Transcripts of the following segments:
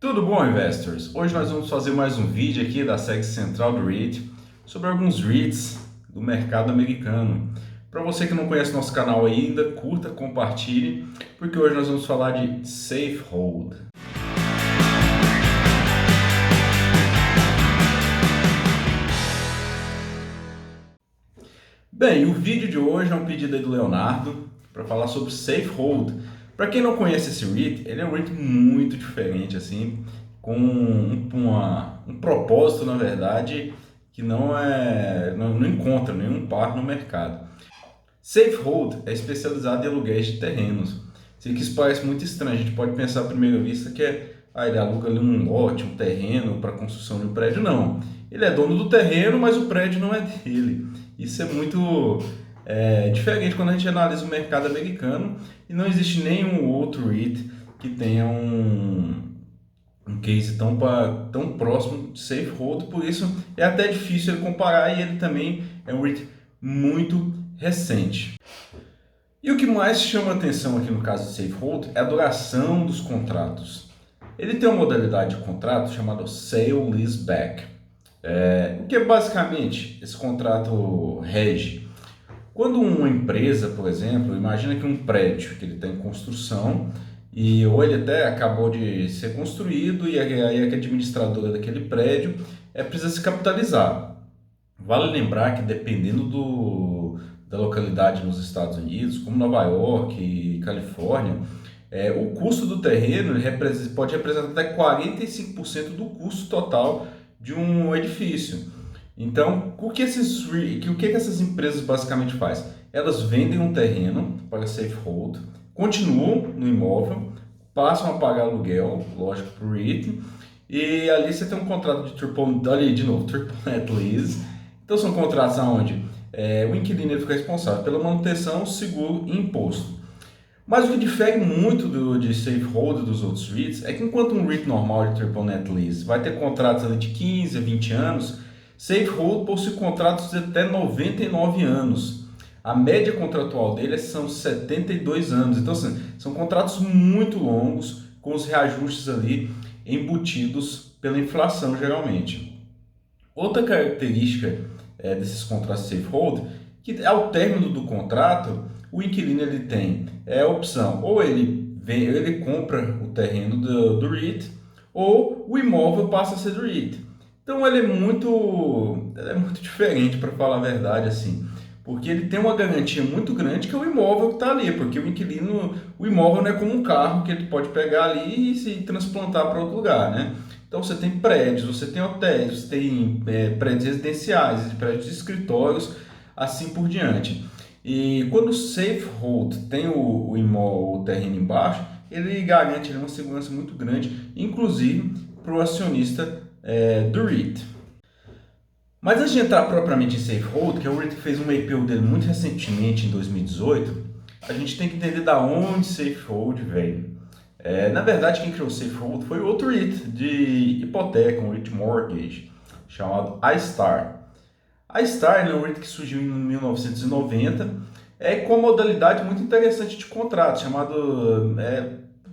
Tudo bom, investors? Hoje nós vamos fazer mais um vídeo aqui da série central do REIT sobre alguns REITs do mercado americano. Para você que não conhece nosso canal ainda, curta, compartilhe, porque hoje nós vamos falar de Safe Hold. Bem, o vídeo de hoje é um pedido aí do Leonardo para falar sobre Safe Hold. Para quem não conhece esse REIT, ele é um REIT muito diferente, assim, com um propósito, na verdade, que não encontra nenhum par no mercado. Safe Hold é especializado em aluguéis de terrenos. Sei que isso parece muito estranho, a gente pode pensar à primeira vista que ele aluga ali um lote, um terreno para construção de um prédio. Não, ele é dono do terreno, mas o prédio não é dele. Isso é muito diferente quando a gente analisa o mercado americano e não existe nenhum outro REIT que tenha um case tão próximo de Safe Hold, por isso é até difícil ele comparar e ele também é um REIT muito recente. E o que mais chama atenção aqui no caso de Safe Hold é a duração dos contratos. Ele tem uma modalidade de contrato chamada Sale Leaseback. O que é basicamente esse contrato rege? Quando uma empresa, por exemplo, imagina que um prédio que ele está em construção ou ele até acabou de ser construído e aí a administradora daquele prédio precisa se capitalizar. Vale lembrar que dependendo da localidade nos Estados Unidos, como Nova York e Califórnia, o custo do terreno pode representar até 45% do custo total de um edifício. Então, o que essas empresas basicamente fazem? Elas vendem um terreno para Safe Hold, continuam no imóvel, passam a pagar aluguel, lógico, para o REIT, e ali você tem um contrato de triple net lease. Então são contratos onde o inquilino ele fica responsável pela manutenção, seguro e imposto. Mas o que difere muito de Safe Hold dos outros REITs é que enquanto um REIT normal de triple net lease vai ter contratos ali de 15 a 20 anos, Safe Hold possui contratos de até 99 anos. A média contratual dele são 72 anos. Então, assim, são contratos muito longos, com os reajustes ali embutidos pela inflação, geralmente. Outra característica desses contratos Safe Hold, que ao término do contrato, o inquilino ele tem a opção, ou ele compra o terreno do REIT, ou o imóvel passa a ser do REIT. Então ele é muito diferente, para falar a verdade, assim, porque ele tem uma garantia muito grande que é o imóvel que está ali, porque o imóvel não é como um carro que ele pode pegar ali e se transplantar para outro lugar, né? Então você tem prédios, você tem hotéis, você tem prédios residenciais, prédios de escritórios, assim por diante. E quando o Safe Hold tem o terreno embaixo, ele garante uma segurança muito grande, inclusive para o acionista do REIT. Mas antes de entrar propriamente em Safe Hold, que é o REIT que fez uma IPO dele muito recentemente, em 2018, a gente tem que entender da onde Safe Hold veio. Na verdade, quem criou o Safe Hold foi outro REIT de hipoteca, um REIT mortgage, chamado iStar. A Star é um REIT que surgiu em 1990, com uma modalidade muito interessante de contrato, chamado,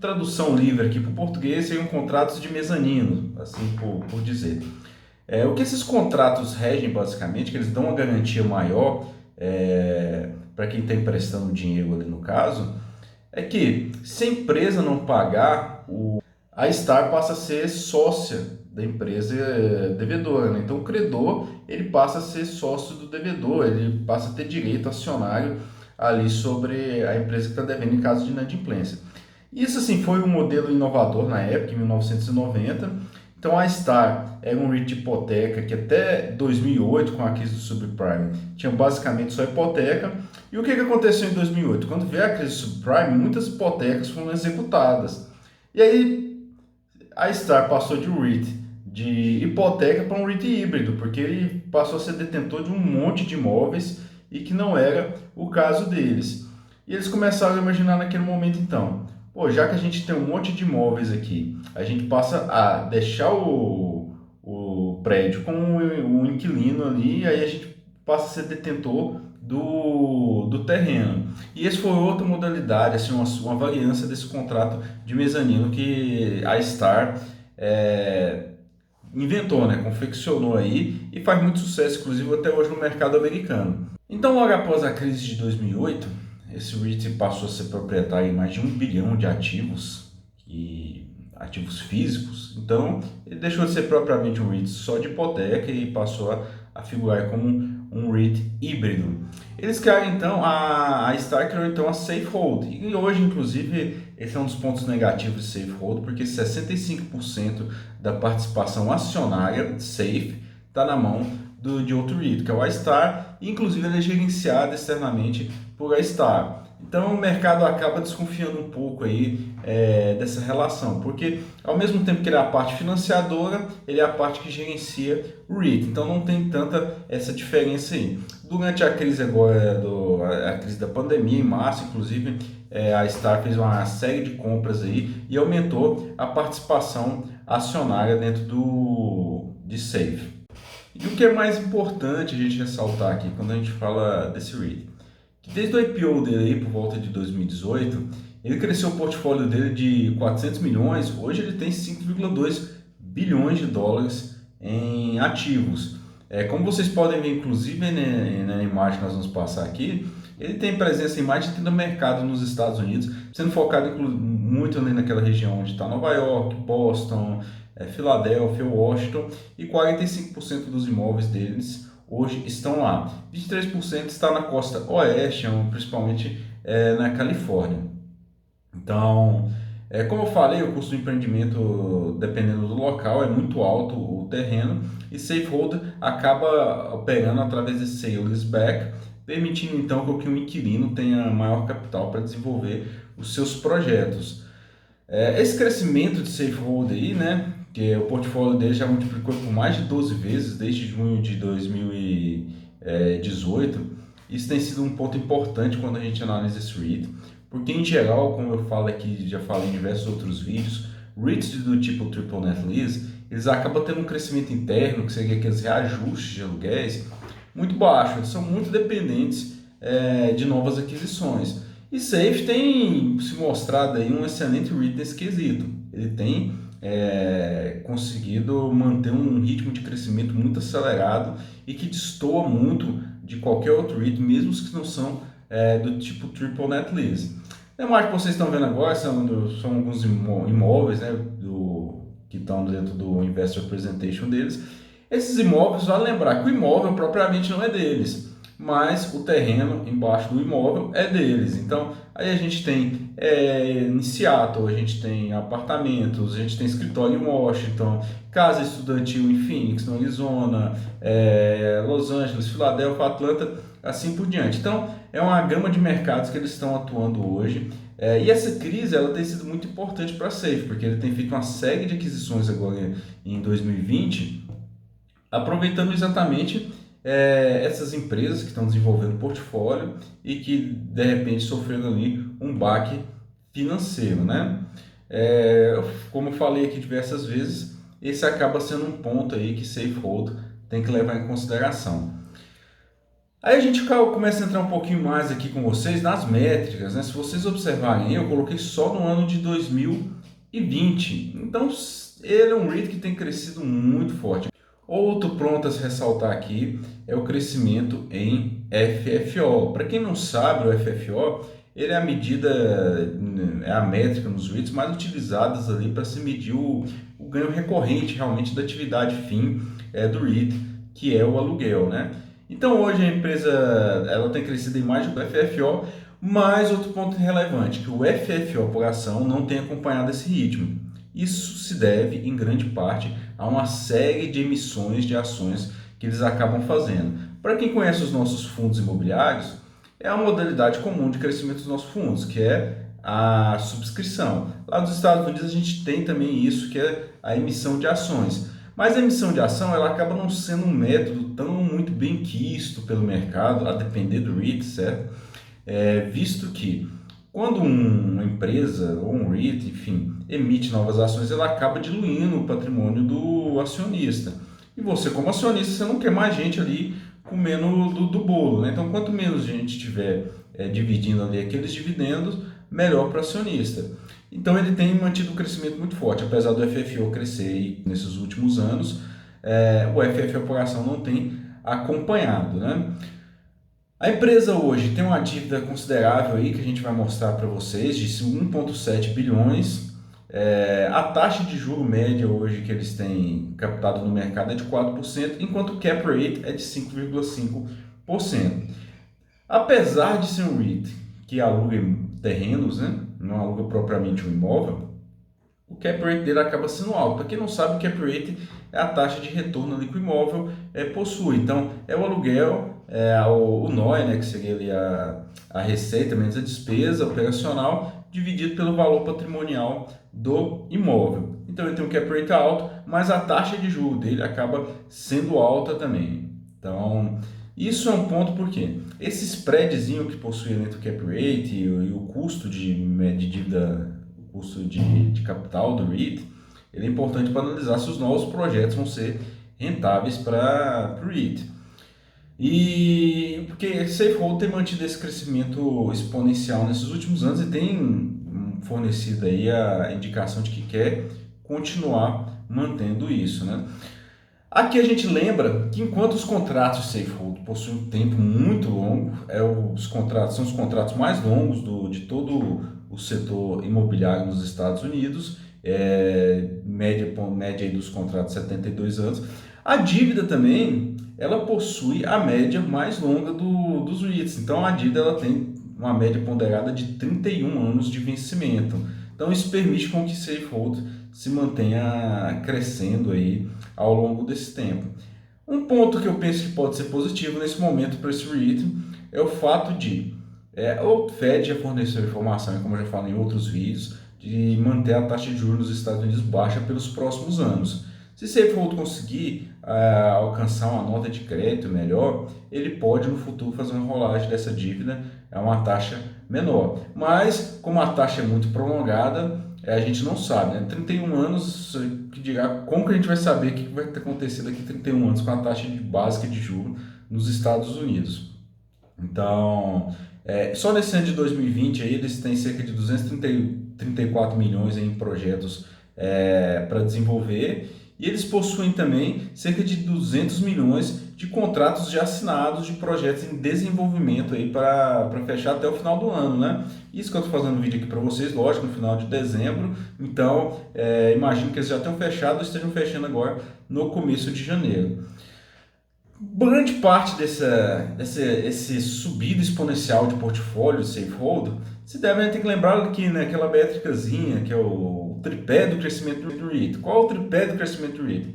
tradução livre aqui para o português, seriam contratos de mezanino, assim por dizer. O que esses contratos regem basicamente, que eles dão uma garantia maior para quem está emprestando dinheiro ali no caso, é que se a empresa não pagar, a Star passa a ser sócia da empresa devedora, né? Então o credor ele passa a ser sócio do devedor, ele passa a ter direito acionário ali sobre a empresa que está devendo em caso de inadimplência. Isso assim foi um modelo inovador na época, em 1990. Então a Star era um REIT de hipoteca que até 2008, com a crise do subprime, tinha basicamente só hipoteca. E o que aconteceu em 2008? Quando veio a crise do subprime, muitas hipotecas foram executadas. E aí a Star passou de REIT de hipoteca para um REIT híbrido, porque ele passou a ser detentor de um monte de imóveis e que não era o caso deles. E eles começaram a imaginar naquele momento então, pô, já que a gente tem um monte de imóveis aqui, a gente passa a deixar o prédio com o inquilino ali, aí a gente passa a ser detentor do terreno. E essa foi outra modalidade, assim, uma variância desse contrato de mezanino que a Star inventou, né, confeccionou aí e faz muito sucesso, inclusive até hoje no mercado americano. Então, logo após a crise de 2008, esse REIT passou a ser proprietário de mais de 1 bilhão de ativos e ativos físicos. Então, ele deixou de ser propriamente um REIT só de hipoteca e passou a figurar como um REIT híbrido. Eles criaram então, a Star criou então a Safehold, e hoje inclusive esse é um dos pontos negativos de Safehold, porque 65% da participação acionária de Safe está na mão de outro REIT, que é o iStar, e inclusive ele é gerenciado externamente por iStar. Então o mercado acaba desconfiando um pouco aí dessa relação, porque ao mesmo tempo que ele é a parte financiadora, ele é a parte que gerencia o REIT, então não tem tanta essa diferença aí. Durante a crise agora, a crise da pandemia, em março, inclusive, a Star fez uma série de compras aí e aumentou a participação acionária dentro de Safe. E o que é mais importante a gente ressaltar aqui quando a gente fala desse REIT? Que desde o IPO dele aí, por volta de 2018, ele cresceu o portfólio dele de 400 milhões, hoje ele tem 5,2 bilhões de dólares em ativos. Como vocês podem ver, inclusive na imagem que nós vamos passar aqui, ele tem presença em mais de 30 mercados nos Estados Unidos, sendo focado muito ali naquela região onde está Nova York, Boston, Filadélfia, Washington, e 45% dos imóveis deles hoje estão lá. 23% está na costa oeste, principalmente na Califórnia. Então, como eu falei, o custo do empreendimento, dependendo do local, é muito alto o terreno, e Safehold acaba operando através de sale leaseback, permitindo então que o inquilino tenha maior capital para desenvolver os seus projetos. Esse crescimento de Safehold aí, né, que o portfólio dele já multiplicou por mais de 12 vezes desde junho de 2018, isso tem sido um ponto importante quando a gente analisa esse REIT, porque em geral, como eu falo aqui, já falei em diversos outros vídeos, REITs do tipo Triple Net Lease, eles acabam tendo um crescimento interno, que seria aqueles reajustes de aluguéis, muito baixo, eles são muito dependentes de novas aquisições. E Safe tem se mostrado aí um excelente REIT nesse quesito. Ele tem conseguido manter um ritmo de crescimento muito acelerado e que destoa muito de qualquer outro REIT, mesmo os que não são do tipo Triple Net Lease. A imagem que vocês estão vendo agora são alguns imóveis, né, que estão dentro do Investor Presentation deles. Esses imóveis, vale lembrar que o imóvel propriamente não é deles, mas o terreno embaixo do imóvel é deles. Então, aí a gente tem em Seattle, a gente tem apartamentos, a gente tem escritório em Washington, casa estudantil em Phoenix, no Arizona, Los Angeles, Filadélfia, Atlanta, assim por diante. Então, é uma gama de mercados que eles estão atuando hoje. E essa crise ela tem sido muito importante para a Safe, porque ele tem feito uma série de aquisições agora em 2020, aproveitando exatamente essas empresas que estão desenvolvendo portfólio e que de repente sofreram ali um baque financeiro, né? Como eu falei aqui diversas vezes, esse acaba sendo um ponto aí que Safehold tem que levar em consideração. Aí a gente começa a entrar um pouquinho mais aqui com vocês nas métricas, né? Se vocês observarem, eu coloquei só no ano de 2020. Então, ele é um REIT que tem crescido muito forte. Outro ponto a se ressaltar aqui é o crescimento em FFO. Para quem não sabe, o FFO ele é a medida, é a métrica nos REITs mais utilizadas ali para se medir o ganho recorrente realmente da atividade fim do REIT, que é o aluguel, né? Então hoje a empresa ela tem crescido em mais do FFO, mas outro ponto relevante, que o FFO por ação não tem acompanhado esse ritmo. Isso se deve, em grande parte, a uma série de emissões de ações que eles acabam fazendo. Para quem conhece os nossos fundos imobiliários, é a modalidade comum de crescimento dos nossos fundos, que é a subscrição. Lá nos Estados Unidos a gente tem também isso, que é a emissão de ações. Mas a emissão de ação ela acaba não sendo um método tão muito bem quisto pelo mercado, a depender do REIT, certo? Visto que quando uma empresa ou um REIT, enfim, emite novas ações, ela acaba diluindo o patrimônio do acionista. E você, como acionista, você não quer mais gente ali comendo do bolo, né? Então, quanto menos gente tiver dividindo ali aqueles dividendos, melhor para o acionista. Então ele tem mantido um crescimento muito forte, apesar do FFO crescer aí nesses últimos anos, o FFO por ação não tem acompanhado, né? A empresa hoje tem uma dívida considerável aí que a gente vai mostrar para vocês de 1,7 bilhões. A taxa de juro média hoje que eles têm captado no mercado é de 4%, enquanto o cap rate é de 5,5%. Apesar de ser um REIT que aluga terrenos, né, não aluga propriamente um imóvel, o cap rate dele acaba sendo alto. Para quem não sabe, o cap rate é a taxa de retorno ali que o imóvel possui. Então, é o aluguel, o NOI, né, que seria ali a receita menos a despesa operacional, dividido pelo valor patrimonial do imóvel. Então, ele tem um cap rate alto, mas a taxa de juros dele acaba sendo alta também. Então, isso é um ponto porque esse spreadzinho que possui entre o cap rate e o custo de dívida, o custo de capital do REIT, ele é importante para analisar se os novos projetos vão ser rentáveis para o REIT. E porque Safehold tem mantido esse crescimento exponencial nesses últimos anos e tem fornecido aí a indicação de que quer continuar mantendo isso, né? Aqui a gente lembra que enquanto os contratos de Safehold possuem um tempo muito longo, são os contratos mais longos de todo o setor imobiliário nos Estados Unidos, média aí dos contratos 72 anos. A dívida também, ela possui a média mais longa dos REITs, então a dívida ela tem uma média ponderada de 31 anos de vencimento. Então isso permite com que Safehold se mantenha crescendo aí ao longo desse tempo. Um ponto que eu penso que pode ser positivo nesse momento para esse REIT é o fato de o Fed já forneceu informação, como eu já falei em outros vídeos, de manter a taxa de juros nos Estados Unidos baixa pelos próximos anos. Se Safehold conseguir alcançar uma nota de crédito melhor, ele pode no futuro fazer uma rolagem dessa dívida a uma taxa menor. Mas como a taxa é muito prolongada, a gente não sabe, né? 31 anos, que dirá, como que a gente vai saber o que vai ter acontecido daqui 31 anos com a taxa básica de juros nos Estados Unidos? Então, só nesse ano de 2020 aí, eles têm cerca de 234 milhões em projetos para desenvolver, e eles possuem também cerca de 200 milhões de contratos já assinados de projetos em desenvolvimento aí para fechar até o final do ano, né? Isso que eu estou fazendo um vídeo aqui para vocês, lógico, no final de dezembro. Então, imagino que eles já tenham fechado ou estejam fechando agora no começo de janeiro. Grande parte esse subido exponencial de portfólio de Safehold se deve ter que lembrar que naquela métricazinha que é o tripé do crescimento do REIT. Qual é o tripé do crescimento do REIT?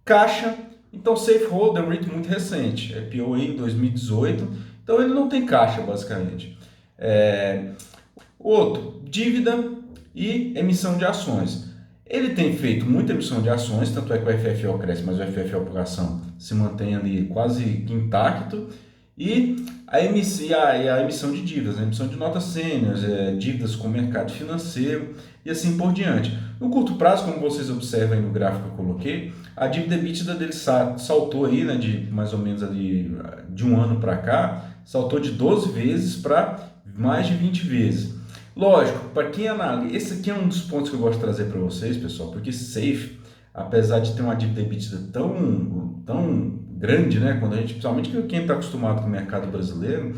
Caixa. Então Safehold é um REIT muito recente, IPO em 2018, então ele não tem caixa basicamente. Outro, dívida e emissão de ações. Ele tem feito muita emissão de ações, tanto é que o FFO cresce, mas o FFO por ação se mantém ali quase intacto. E a emissão de dívidas, a emissão de notas sêniores, dívidas com o mercado financeiro e assim por diante. No curto prazo, como vocês observam aí no gráfico que eu coloquei, a dívida EBITDA dele saltou aí, né, de mais ou menos ali, de um ano para cá, saltou de 12 vezes para mais de 20 vezes. Lógico, para quem analisa, esse aqui é um dos pontos que eu gosto de trazer para vocês, pessoal, porque Safe, apesar de ter uma dívida EBITDA tão grande, né, quando a gente, principalmente quem está acostumado com o mercado brasileiro,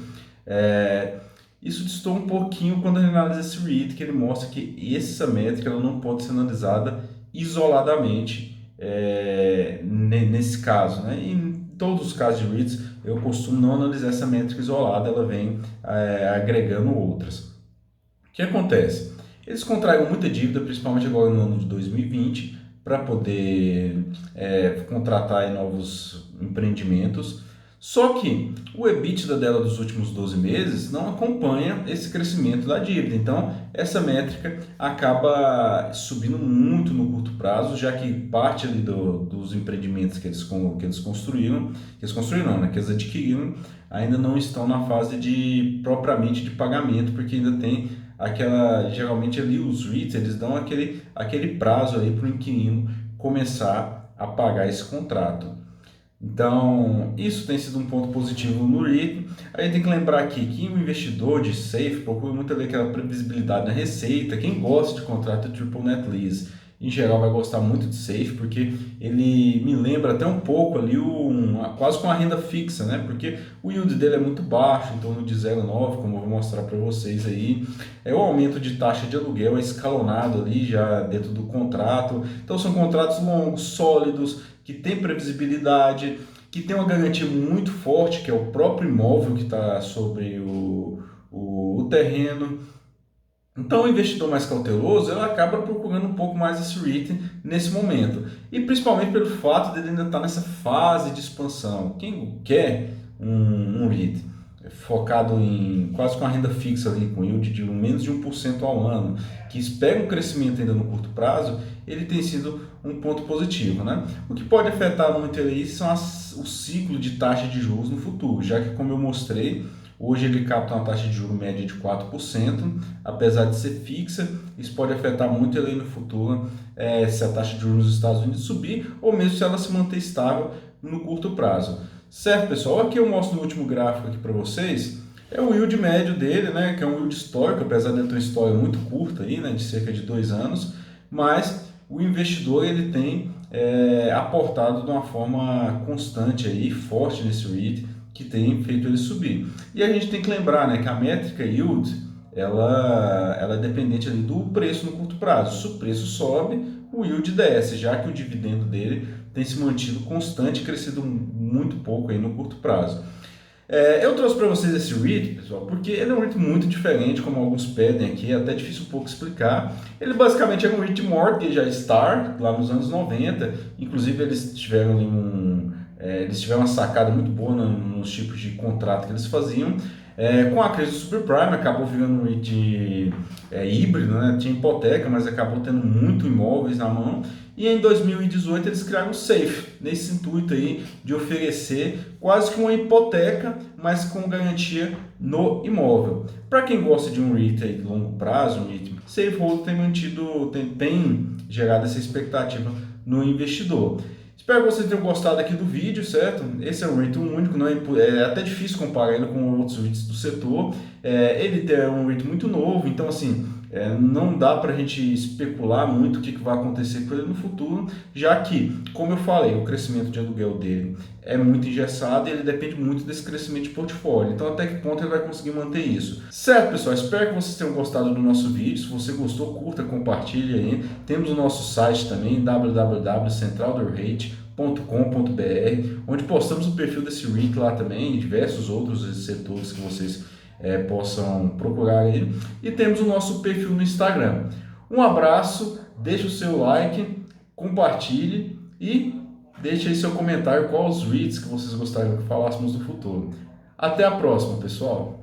isso distorce um pouquinho quando a gente analisa esse REIT, que ele mostra que essa métrica ela não pode ser analisada isoladamente nesse caso, né? E em todos os casos de REITs, eu costumo não analisar essa métrica isolada, ela vem agregando outras. O que acontece? Eles contraíram muita dívida, principalmente agora no ano de 2020, para poder contratar novos empreendimentos. Só que o EBITDA dela dos últimos 12 meses não acompanha esse crescimento da dívida. Então, essa métrica acaba subindo muito no curto prazo, já que parte ali dos empreendimentos que eles construíram, né, que eles adquiriram, ainda não estão na fase propriamente de pagamento, porque ainda tem geralmente ali os REITs, eles dão aquele prazo aí para o inquilino começar a pagar esse contrato. Então, isso tem sido um ponto positivo no REIT. A gente tem que lembrar aqui que o investidor de safe procura muito ali aquela previsibilidade na receita. Quem gosta de contrato de triple net lease, em geral, vai gostar muito de safe, porque ele me lembra até um pouco ali quase com a renda fixa, né? Porque o yield dele é muito baixo, em torno de 0,9, como eu vou mostrar para vocês aí. O aumento de taxa de aluguel é escalonado ali já dentro do contrato. Então são contratos longos, sólidos, que tem previsibilidade, que tem uma garantia muito forte, que é o próprio imóvel que está sobre o terreno. Então, o investidor mais cauteloso, ele acaba procurando um pouco mais esse REIT nesse momento. E principalmente pelo fato de ele ainda estar nessa fase de expansão. Quem quer um REIT focado em quase com a renda fixa ali, com yield de menos de 1% ao ano, que espera um crescimento ainda no curto prazo, ele tem sido um ponto positivo, né? O que pode afetar muito aí são o ciclo de taxa de juros no futuro, já que, como eu mostrei, hoje ele capta uma taxa de juros média de 4%, apesar de ser fixa, isso pode afetar muito ele no futuro, se a taxa de juros nos Estados Unidos subir, ou mesmo se ela se manter estável no curto prazo. Certo, pessoal? Aqui eu mostro no último gráfico aqui para vocês, é o yield médio dele, né, que é um yield histórico, apesar de ter uma história muito curta aí, né, de cerca de 2 anos, mas o investidor ele tem aportado de uma forma constante aí, forte nesse REIT, que tem feito ele subir. E a gente tem que lembrar, né, que a métrica yield, ela é dependente ali do preço no curto prazo. Se o preço sobe, o yield desce, já que o dividendo dele tem se mantido constante e crescido muito pouco aí no curto prazo. Eu trouxe para vocês esse REIT, pessoal, porque ele é um REIT muito diferente, como alguns pedem aqui, é até difícil um pouco explicar. Ele basicamente é um REIT mortgage a Star, lá nos anos 90, inclusive eles tiveram ali eles tiveram uma sacada muito boa nos tipos de contrato que eles faziam. Com a crise do subprime, acabou virando um REIT híbrido, né? Tinha hipoteca, mas acabou tendo muito imóveis na mão. E em 2018 eles criaram o SAFE, nesse intuito aí de oferecer quase que uma hipoteca, mas com garantia no imóvel. Para quem gosta de um REIT aí de longo prazo, um REIT Safehold tem gerado essa expectativa no investidor. Espero que vocês tenham gostado aqui do vídeo, certo? Esse é um REIT único, não é até difícil comparar ele com outros REITs do setor. Ele é um REIT muito novo, então assim, não dá para a gente especular muito o que vai acontecer com ele no futuro, já que, como eu falei, o crescimento de aluguel dele é muito engessado e ele depende muito desse crescimento de portfólio. Então, até que ponto ele vai conseguir manter isso? Certo, pessoal? Espero que vocês tenham gostado do nosso vídeo. Se você gostou, curta, compartilhe aí. Temos o nosso site também, www.centraldorrate.com.br, onde postamos o perfil desse REIT lá também e diversos outros setores que vocês possam procurar aí. E temos o nosso perfil no Instagram. Um abraço, deixe o seu like, compartilhe e deixe aí seu comentário quais os REITs que vocês gostariam que falássemos no futuro. Até a próxima, pessoal!